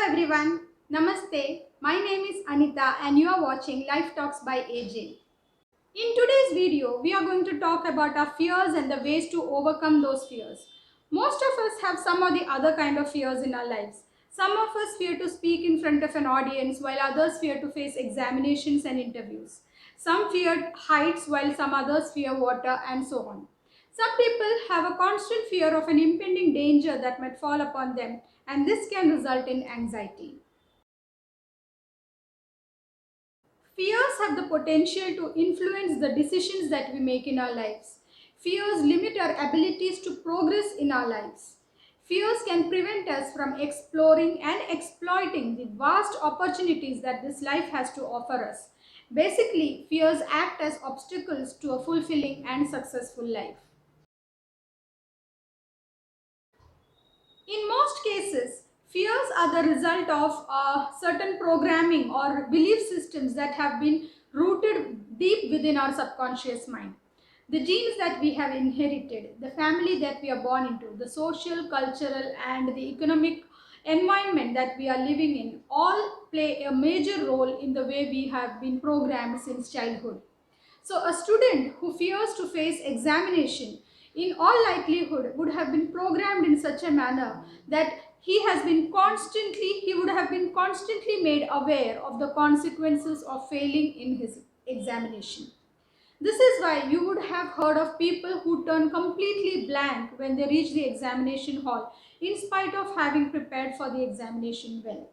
everyone. Namaste. My name is Anita and you are watching Life Talks by AJ. In today's video, we are going to talk about our fears and the ways to overcome those fears. Most of us have some or the other kind of fears in our lives. Some of us fear to speak in front of an audience while others fear to face examinations and interviews. Some fear heights while some others fear water and so on. Some people have a constant fear of an impending danger that might fall upon them, and this can result in anxiety. Fears have the potential to influence the decisions that we make in our lives. Fears limit our abilities to progress in our lives. Fears can prevent us from exploring and exploiting the vast opportunities that this life has to offer us. Basically, fears act as obstacles to a fulfilling and successful life. In most cases, fears are the result of certain programming or belief systems that have been rooted deep within our subconscious mind. The genes that we have inherited, the family that we are born into, the social, cultural, and the economic environment that we are living in all play a major role in the way we have been programmed since childhood. So, a student who fears to face examination, in all likelihood, would have been programmed in such a manner that he would have been constantly made aware of the consequences of failing in his examination. This is why you would have heard of people who turn completely blank when they reach the examination hall, in spite of having prepared for the examination well.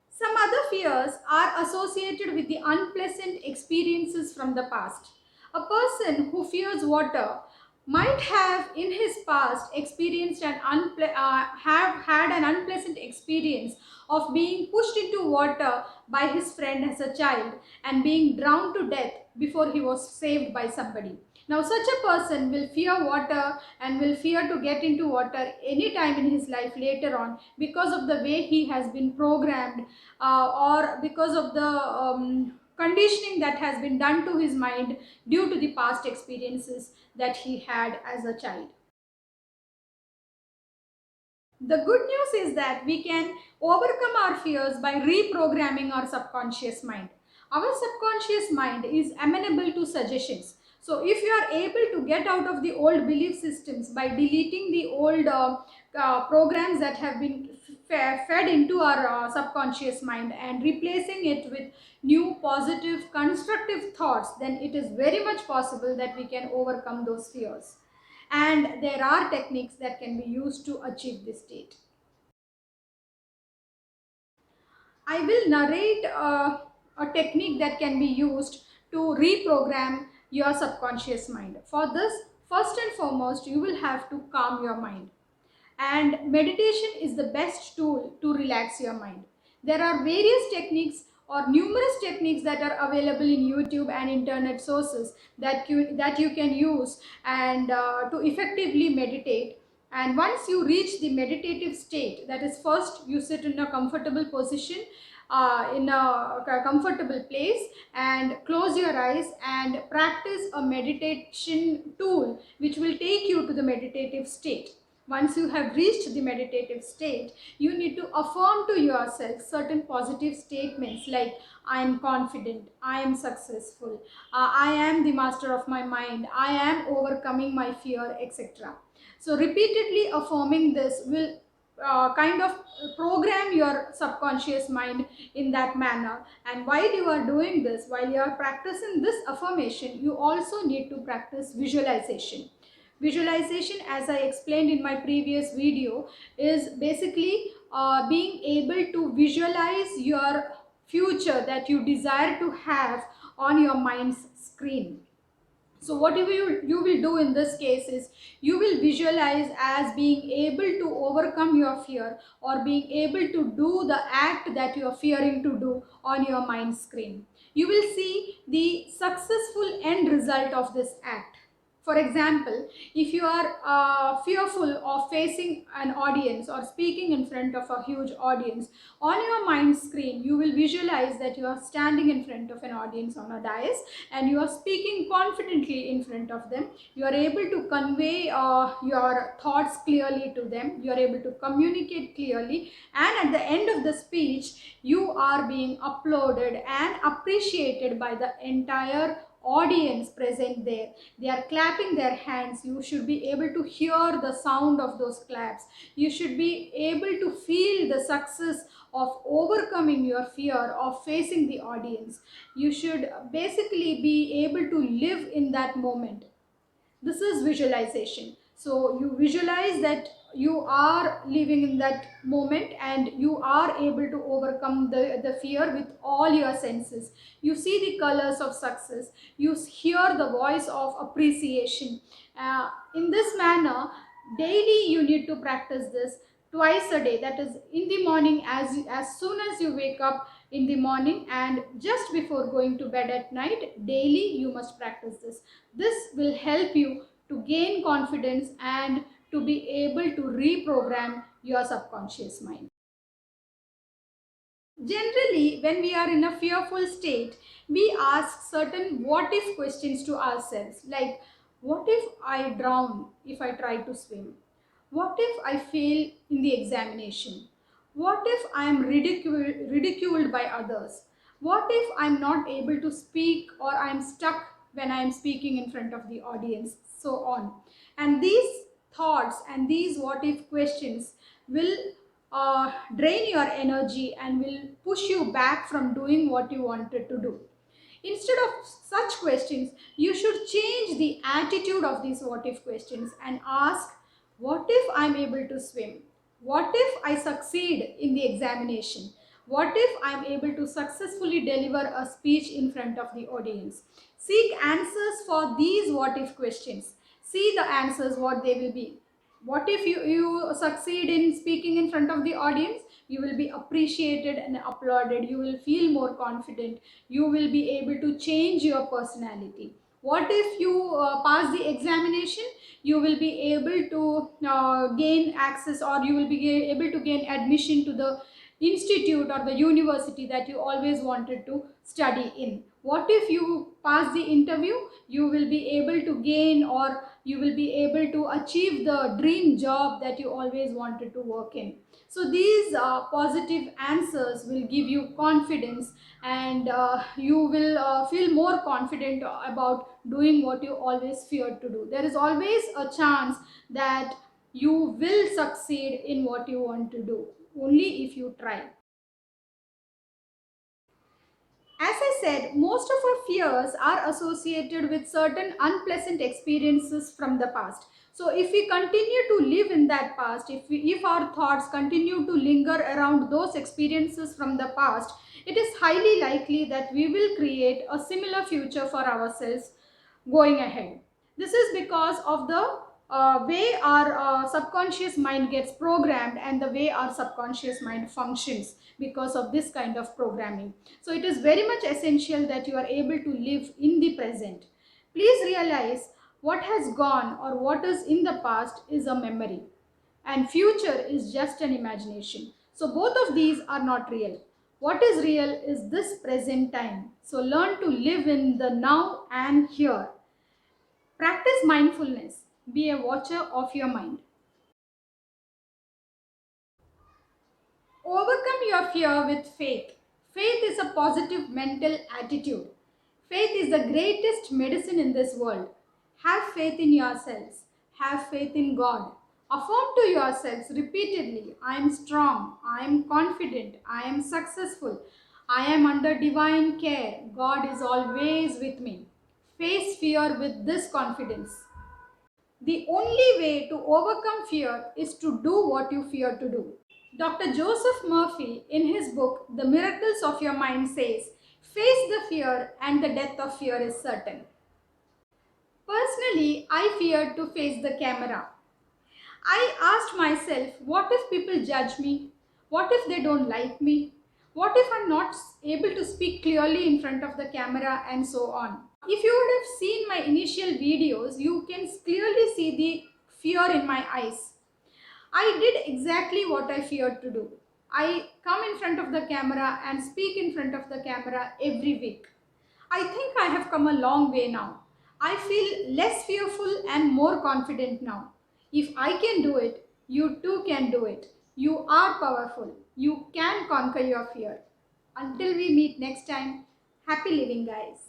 Some other fears are associated with the unpleasant experiences from the past. A person who fears water might have in his past experienced have had an unpleasant experience of being pushed into water by his friend as a child and being drowned to death before he was saved by somebody. Now, such a person will fear water and will fear to get into water any time in his life later on because of the way he has been programmed or because of the conditioning that has been done to his mind due to the past experiences that he had as a child. The good news is that we can overcome our fears by reprogramming our subconscious mind. Our subconscious mind is amenable to suggestions. So, if you are able to get out of the old belief systems by deleting the old programs that have been fed into our subconscious mind and replacing it with new positive, constructive thoughts, then it is very much possible that we can overcome those fears. And there are techniques that can be used to achieve this state. I will narrate a technique that can be used to reprogram your subconscious mind. For this, first and foremost, you will have to calm your mind. And meditation is the best tool to relax your mind. There are various techniques or numerous techniques that are available in YouTube and internet sources that you can use and to effectively meditate. And once you reach the meditative state, that is, first you sit in a comfortable position, in a comfortable place, and close your eyes and practice a meditation tool which will take you to the meditative state. Once you have reached the meditative state, you need to affirm to yourself certain positive statements like, I am confident, I am successful, I am the master of my mind, I am overcoming my fear, etc. So repeatedly affirming this will kind of program your subconscious mind in that manner. And while you are doing this, while you are practicing this affirmation, you also need to practice visualization. Visualization, as I explained in my previous video, is basically being able to visualize your future that you desire to have on your mind's screen. So what you will do in this case is you will visualize as being able to overcome your fear or being able to do the act that you are fearing to do on your mind screen. You will see the successful end result of this act. For example, if you are fearful of facing an audience or speaking in front of a huge audience, on your mind screen you will visualize that you are standing in front of an audience on a dais and you are speaking confidently in front of them. You are able to convey your thoughts clearly to them. You are able to communicate clearly, and at the end of the speech you are being uploaded and appreciated by the entire audience present there. They are clapping their hands. You should be able to hear the sound of those claps. You should be able to feel the success of overcoming your fear of facing the audience. You should basically be able to live in that moment. This is visualization. So you visualize that you are living in that moment and you are able to overcome the fear with all your senses. You see the colors of success. You hear the voice of appreciation. In this manner, daily you need to practice this twice a day. That is, in the morning, as soon as you wake up in the morning, and just before going to bed at night. Daily you must practice this. This will help you to gain confidence and to be able to reprogram your subconscious mind. Generally, when we are in a fearful state, we ask certain what if questions to ourselves, like what if I drown if I try to swim? What if I fail in the examination? What if I am ridiculed by others? What if I'm not able to speak or I'm stuck when I'm speaking in front of the audience? So on. And these thoughts and these what if questions will drain your energy and will push you back from doing what you wanted to do. Instead of such questions, you should change the attitude of these what if questions and ask, what if I'm able to swim? What if I succeed in the examination? What if I'm able to successfully deliver a speech in front of the audience? Seek answers for these what if questions. See the answers, what they will be. What if you succeed in speaking in front of the audience? You will be appreciated and applauded. You will feel more confident. You will be able to change your personality. What if you pass the examination? You will be able to gain access, or you will be able to gain admission to the institute or the university that you always wanted to study in. What if you pass the interview? You will be able to gain, or you will be able to achieve the dream job that you always wanted to work in. So these positive answers will give you confidence, and you will feel more confident about doing what you always feared to do. There is always a chance that you will succeed in what you want to do, only if you try. As I said, most of our fears are associated with certain unpleasant experiences from the past. So if we continue to live in that past, if our thoughts continue to linger around those experiences from the past, it is highly likely that we will create a similar future for ourselves going ahead. This is because of the way our subconscious mind gets programmed and the way our subconscious mind functions because of this kind of programming. So it is very much essential that you are able to live in the present. Please realize what has gone or what is in the past is a memory, and future is just an imagination. So both of these are not real. What is real is this present time. So learn to live in the now and here. Practice mindfulness. Be a watcher of your mind. Overcome your fear with faith. Faith is a positive mental attitude. Faith is the greatest medicine in this world. Have faith in yourselves. Have faith in God. Affirm to yourselves repeatedly, I am strong, I am confident, I am successful, I am under divine care. God is always with me. Face fear with this confidence. The only way to overcome fear is to do what you fear to do. Dr. Joseph Murphy, in his book, The Miracles of Your Mind, says, face the fear and the death of fear is certain. Personally, I feared to face the camera. I asked myself, what if people judge me? What if they don't like me? What if I'm not able to speak clearly in front of the camera, and so on? If you would have seen my initial videos, you can clearly see the fear in my eyes. I did exactly what I feared to do. I come in front of the camera and speak in front of the camera every week. I think I have come a long way now. I feel less fearful and more confident now. If I can do it, you too can do it. You are powerful. You can conquer your fear. Until we meet next time, happy living, guys.